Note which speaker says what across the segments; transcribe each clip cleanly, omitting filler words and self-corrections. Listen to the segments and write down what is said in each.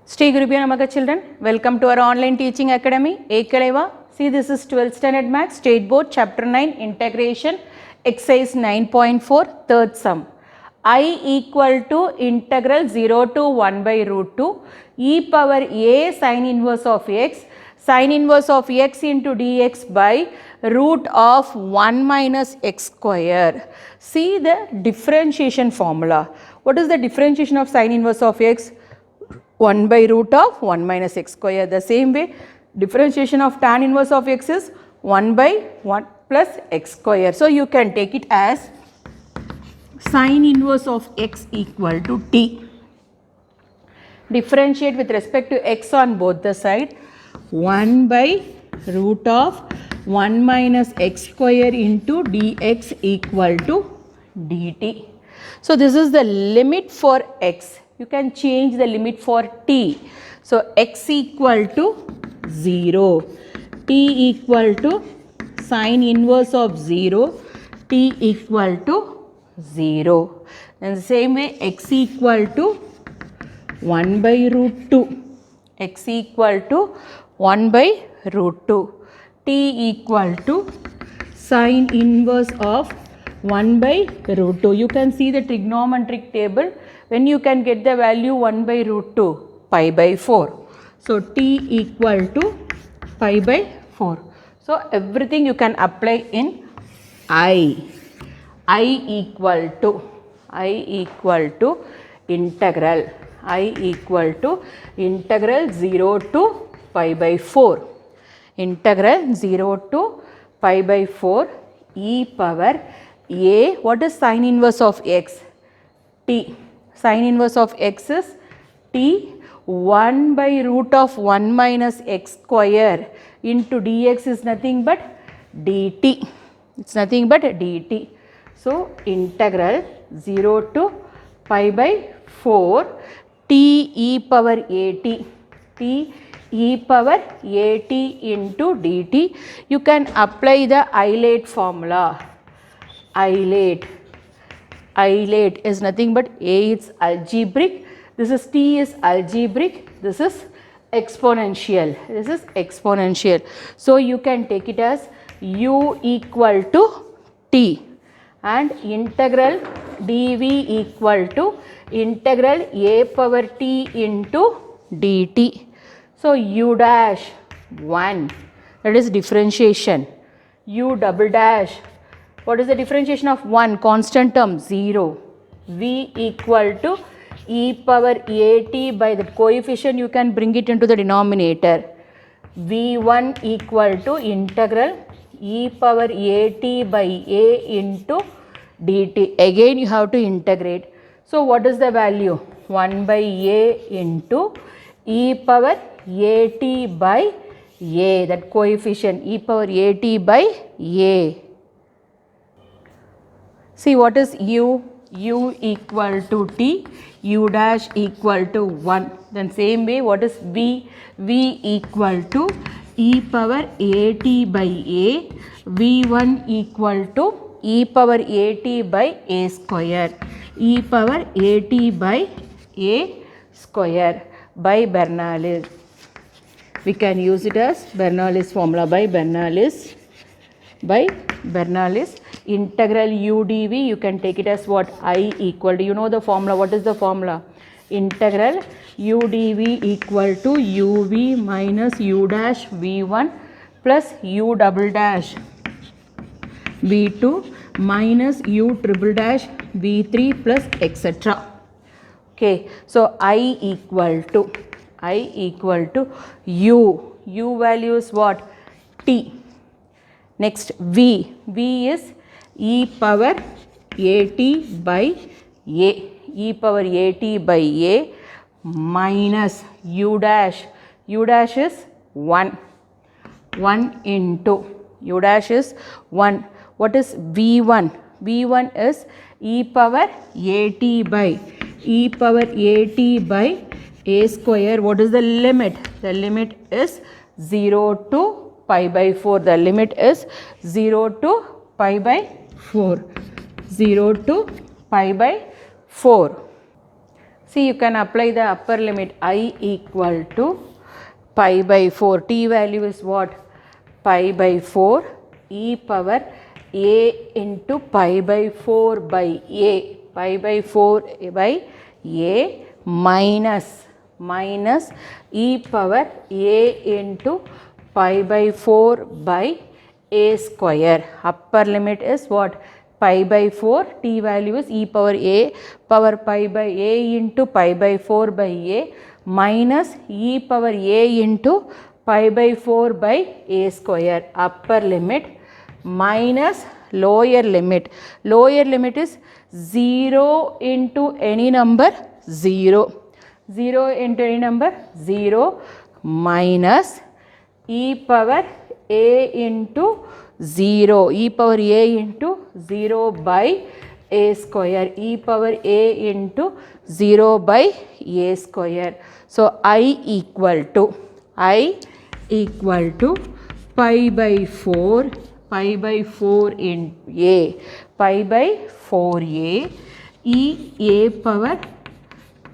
Speaker 1: Sri Gurubhyo Namaha children, welcome to our online teaching academy, Ekaleva. See, this is 12th standard maths, state board, chapter 9, integration, exercise 9.4, third sum. I equal to integral 0 to 1 by root 2 e power a sin inverse of x into dx by root of 1 minus x square. See the differentiation formula. What is the differentiation of sin inverse of x? 1 by root of 1 minus x square. The same way, differentiation of tan inverse of x is 1 by 1 plus x square. So, you can take it as sin inverse of x equal to t. Differentiate with respect to x on both the side. 1 by root of 1 minus x square into dx equal to dt. So, this is the limit for x. You can change the limit for t. So, x equal to 0, t equal to sin inverse of 0, t equal to 0. And the same way x equal to 1 by root 2, x equal to 1 by root 2, t equal to sin inverse of 1 by root 2. You can see the trigonometric table. When you can get the value 1 by root 2, pi by 4. So, t equal to pi by 4. So, everything you can apply in I equal to integral, I equal to integral 0 to pi by 4, integral 0 to pi by 4 e power a, what is sin inverse of x? T. Sin inverse of x is t 1 by root of 1 minus x square into dx is nothing but dt. It's nothing but dt. So, integral 0 to pi by 4 t e power at, t e power at into dt. You can apply the Eilert formula. Eilert is nothing but a is algebraic, this is t is algebraic, this is exponential, So, you can take it as u equal to t and integral dv equal to integral a power t into dt. So, u dash 1, that is differentiation, u double dash, what is the differentiation of 1? Constant term 0. V equal to e power at by the coefficient you can bring it into the denominator. V1 equal to integral e power at by a into dt. Again you have to integrate. So, what is the value? 1 by a into e power at by a, that coefficient e power at by a. See, what is u? U equal to t, u dash equal to 1. Then same way, what is v? V equal to e power at by a, v1 equal to e power at by a square, e power at by a square by Bernoulli. We can use it as Bernoulli's formula by Bernoulli's. Integral u dv, you can take it as what? I equal to, you know the formula, what is the formula? Integral u dv equal to uv minus u dash v1 plus u double dash v2 minus u triple dash v3 plus etc. Okay, so I equal to u value is what? T. Next v is e power at by a, e power at by a minus u dash is 1 into, u dash is 1. What is v1? v1 is e power at by a square. What is the limit? The limit is 0 to pi by 4. The limit is 0 to pi by 4. 0 to pi by 4. See, you can apply the upper limit I equal to pi by 4. T value is what? Pi by 4 e power a into pi by 4 by a. Pi by 4 by a minus e power a into pi by 4 by a square. Upper limit is what? Pi by 4, t value is e power a power pi by a into pi by 4 by a minus e power a into pi by 4 by a square. Upper limit minus lower limit. Lower limit is 0 into any number 0. 0 into any number 0 minus e power a into 0, e power a into 0 by a square, e power a into 0 by a square. So, I equal to pi by 4 in a, pi by 4a e a power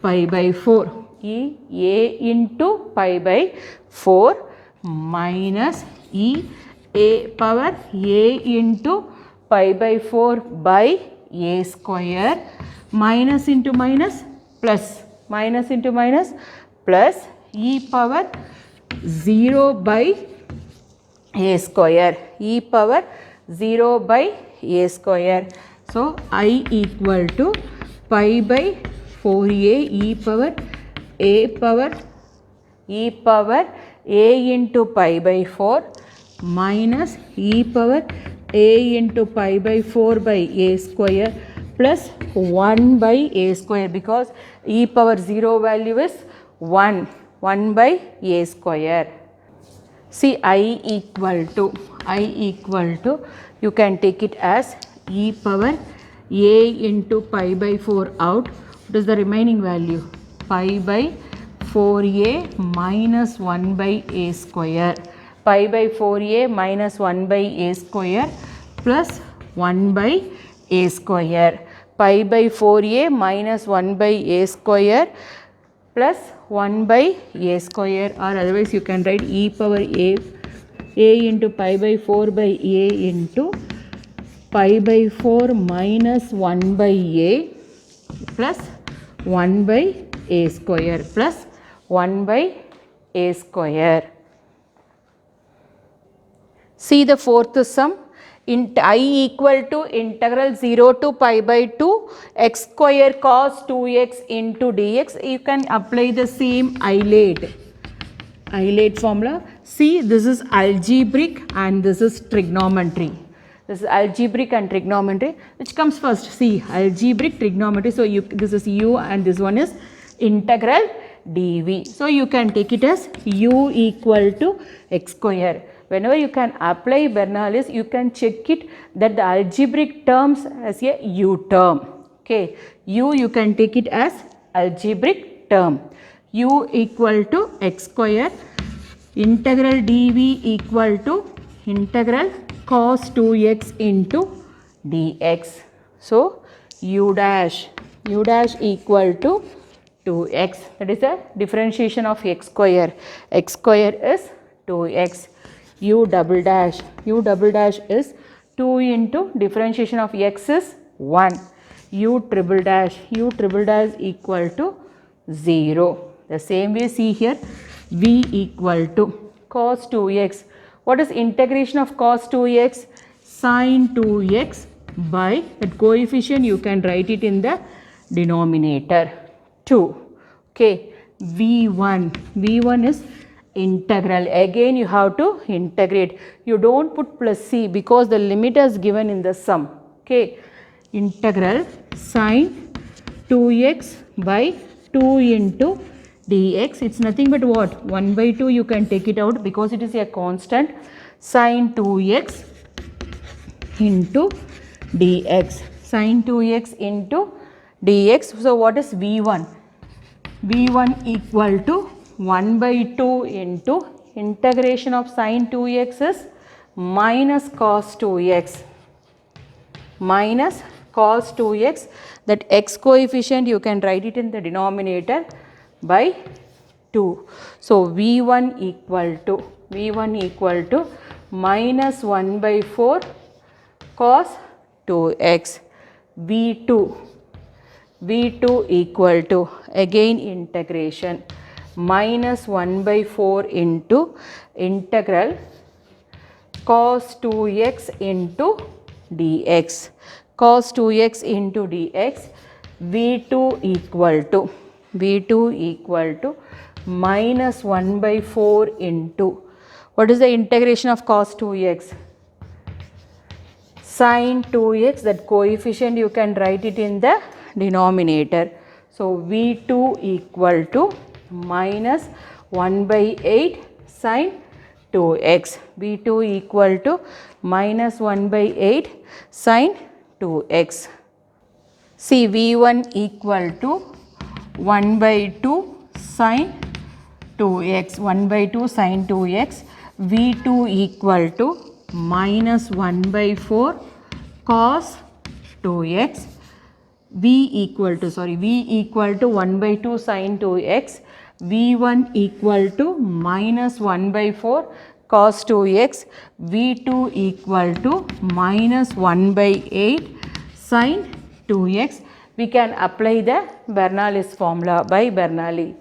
Speaker 1: pi by 4, e a into pi by 4 minus e a power a into pi by 4 by a square, minus into minus plus, minus into minus plus e power 0 by a square, e power 0 by a square. So, I equal to pi by 4a e power a into pi by 4 minus e power a into pi by 4 by a square plus 1 by a square, because e power 0 value is 1 by a square. See, I equal to you can take it as e power a into pi by 4 out. What is the remaining value? Pi by 4a minus 1 by a square. Pi by 4a minus 1 by a square plus 1 by a square. Pi by 4a minus 1 by a square plus 1 by a square, or otherwise you can write e power a into pi by 4 by a into pi by 4 minus 1 by a plus 1 by a square plus 1 by a square. See the fourth sum. I equal to integral 0 to pi by 2 x square cos 2x into dx. You can apply the same Eilert formula. See, this is algebraic and this is trigonometry. This is algebraic and trigonometry. Which comes first? See, algebraic, trigonometry. So, this is u and this one is integral dv. So, you can take it as u equal to x square. Whenever you can apply Bernoulli, you can check it that the algebraic terms as a u term. Okay, you can take it as algebraic term. U equal to x square, integral dv equal to integral cos 2x into dx. So, u dash equal to 2x, that is the differentiation of x square. X square is 2x. U double dash is 2 into differentiation of x is 1. U triple dash equal to 0. The same way, see here, v equal to cos 2x. What is integration of cos 2x? Sin 2x by that coefficient you can write it in the denominator 2. Okay, v1 is integral. Again you have to integrate. You don't put plus c because the limit is given in the sum. Okay, integral sin 2x by 2 into dx. It's nothing but what? 1 by 2 you can take it out because it is a constant. Sin 2x into dx. Sin 2x into dx. So, what is v1? v1 equal to 1 by 2 into integration of sin 2x is minus cos 2x cos 2x, that x coefficient you can write it in the denominator by 2. So V1 equal to minus 1 by 4 cos 2x. V2 equal to, again integration, minus 1 by 4 into integral cos 2x into dx. Cos 2x into dx. V2 equal to minus 1 by 4 into, what is the integration of cos 2x? Sin 2x, that coefficient you can write it in the denominator. So V2 equal to minus 1 by 8 sin 2x. V2 equal to minus 1 by 8 sin 2x. See, V1 equal to 1 by 2 sin 2x, 1 by 2 sin 2x. V2 equal to minus 1 by 4 cos 2x. V equal to 1 by 2 sin 2x. V1 equal to minus 1 by 4 cos 2x. V2 equal to minus 1 by 8 sin 2x. We can apply the Bernoulli's formula by Bernoulli.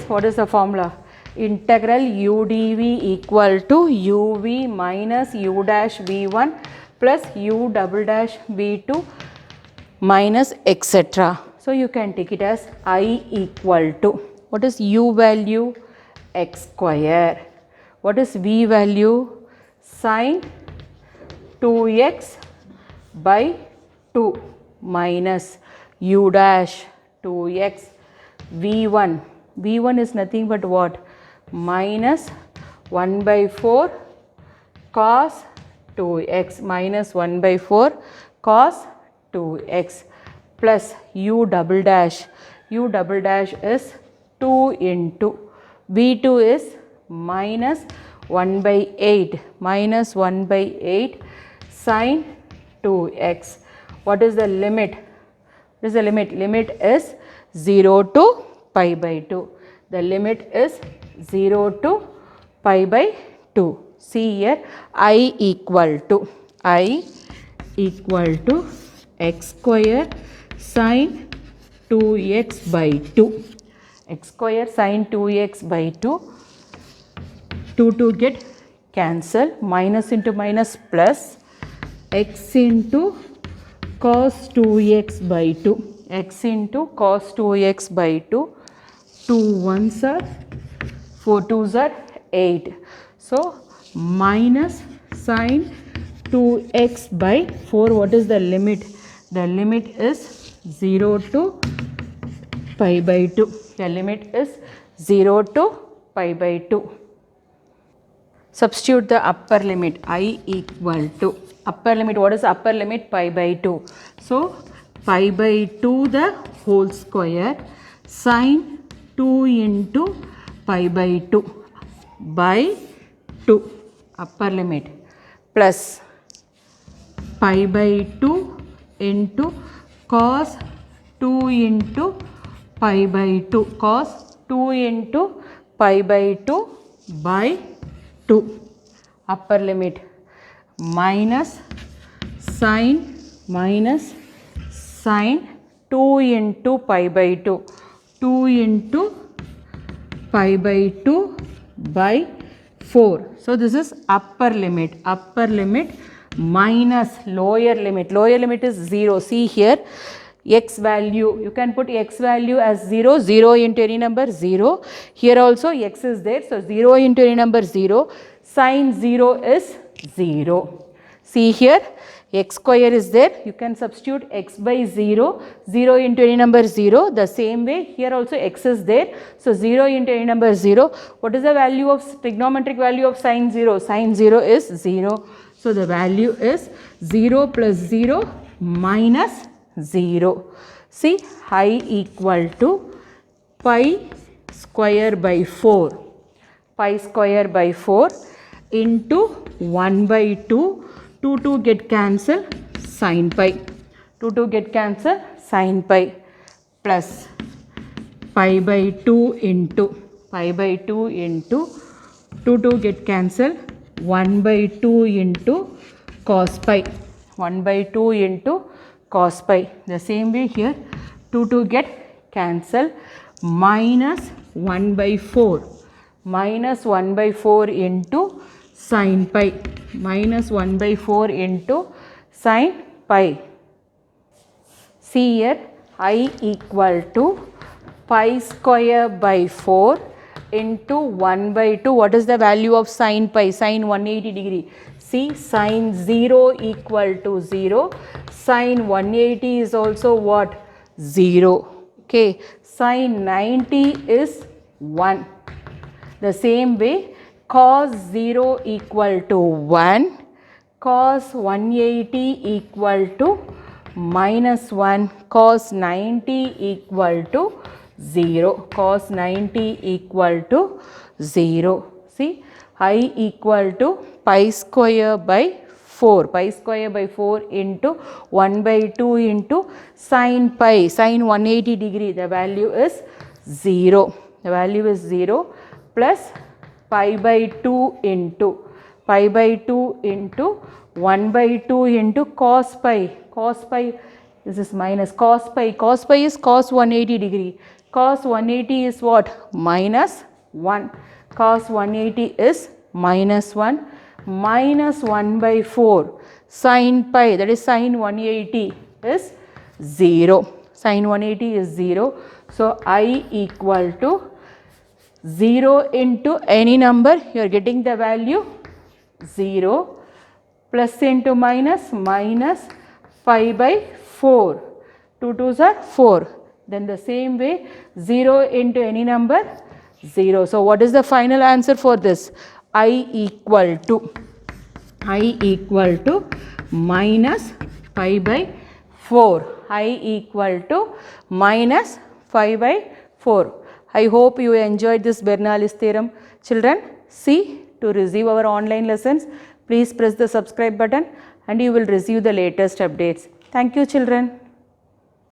Speaker 1: What is the formula? Integral u dv equal to uv minus u dash v1 plus u double dash v2 minus etc. So you can take it as I equal to, what is u value? X square. What is v value? Sin 2x by 2 minus u dash 2x. V1 is nothing but what? Minus 1 by 4 cos 2x, minus 1 by 4 cos 2x plus u double dash. U double dash is 2 into V2 is minus 1 by 8, minus 1 by 8 sin 2x. What is the limit? What is the limit? Limit is 0 to pi by 2. The limit is 0 to pi by 2. See here, I equal to x square sin 2x by 2. X square sin 2x by 2. 2 get cancel. Minus into minus plus. X into cos 2x by 2. X into cos 2x by 2. 2 1s are 4 2s are 8. So minus sin 2x by 4. What is the limit? The limit is 0 to pi by 2. The limit is 0 to pi by 2. Substitute the upper limit. I equal to upper limit. What is upper limit? Pi by 2. So pi by 2 the whole square sin 2 into pi by 2 by 2 upper limit plus pi by 2 into cos 2 into pi by 2, cos 2 into pi by 2 by 2 upper limit minus sin 2 into pi by 2, 2 into pi by 2 by 4. So this is upper limit minus lower limit. Lower limit is 0. See here, x value, you can put x value as 0, 0 into any number 0. Here also x is there, so 0 into any number 0. Sin 0 is 0. See here, x square is there, you can substitute x by 0, 0 into any number 0. The same way here also x is there, so 0 into any number 0. What is the value of trigonometric value of sin 0? Sin 0 is 0. So the value is 0 plus 0 minus 0. See, I equal to pi square by 4. Pi square by 4. into 1 by 2, 2 get cancel, sin pi, 2 get cancel, sin pi, plus pi by 2 into 2 get cancel, 1 by 2 into cos pi, 1 by 2 into cos pi. The same way here 2 get cancel, minus 1 by 4, minus 1 by 4 into sin pi, minus 1 by 4 into sin pi. See here, I equal to pi square by 4 into 1 by 2. What is the value of sin pi? Sin 180 degree. See, sin 0 equal to 0. Sin 180 is also what? 0. Okay. Sin 90 is 1. The same way, cos 0 equal to 1. Cos 180 equal to minus 1. Cos 90 equal to 0. Cos 90 equal to 0. See, I equal to pi square by 4. Pi square by 4 into 1 by 2 into sin pi. Sin 180 degree. The value is 0. The value is 0 plus pi by 2 into 1 by 2 into cos pi. Cos pi, this is minus cos pi. Cos pi is cos 180 degree. Cos 180 is what? Minus 1. Cos 180 is minus 1. Minus 1 by 4. Sin pi, that is sin 180 is 0. Sin 180 is 0. So, I equal to 0 into any number, you are getting the value 0, plus into minus, minus pi by 4. 2 2s are 4. Then the same way 0 into any number 0. So, what is the final answer for this? I equal to minus pi by 4. I equal to minus pi by 4. I hope you enjoyed this Bernoulli's theorem. Children, see, to receive our online lessons, please press the subscribe button and you will receive the latest updates. Thank you, children.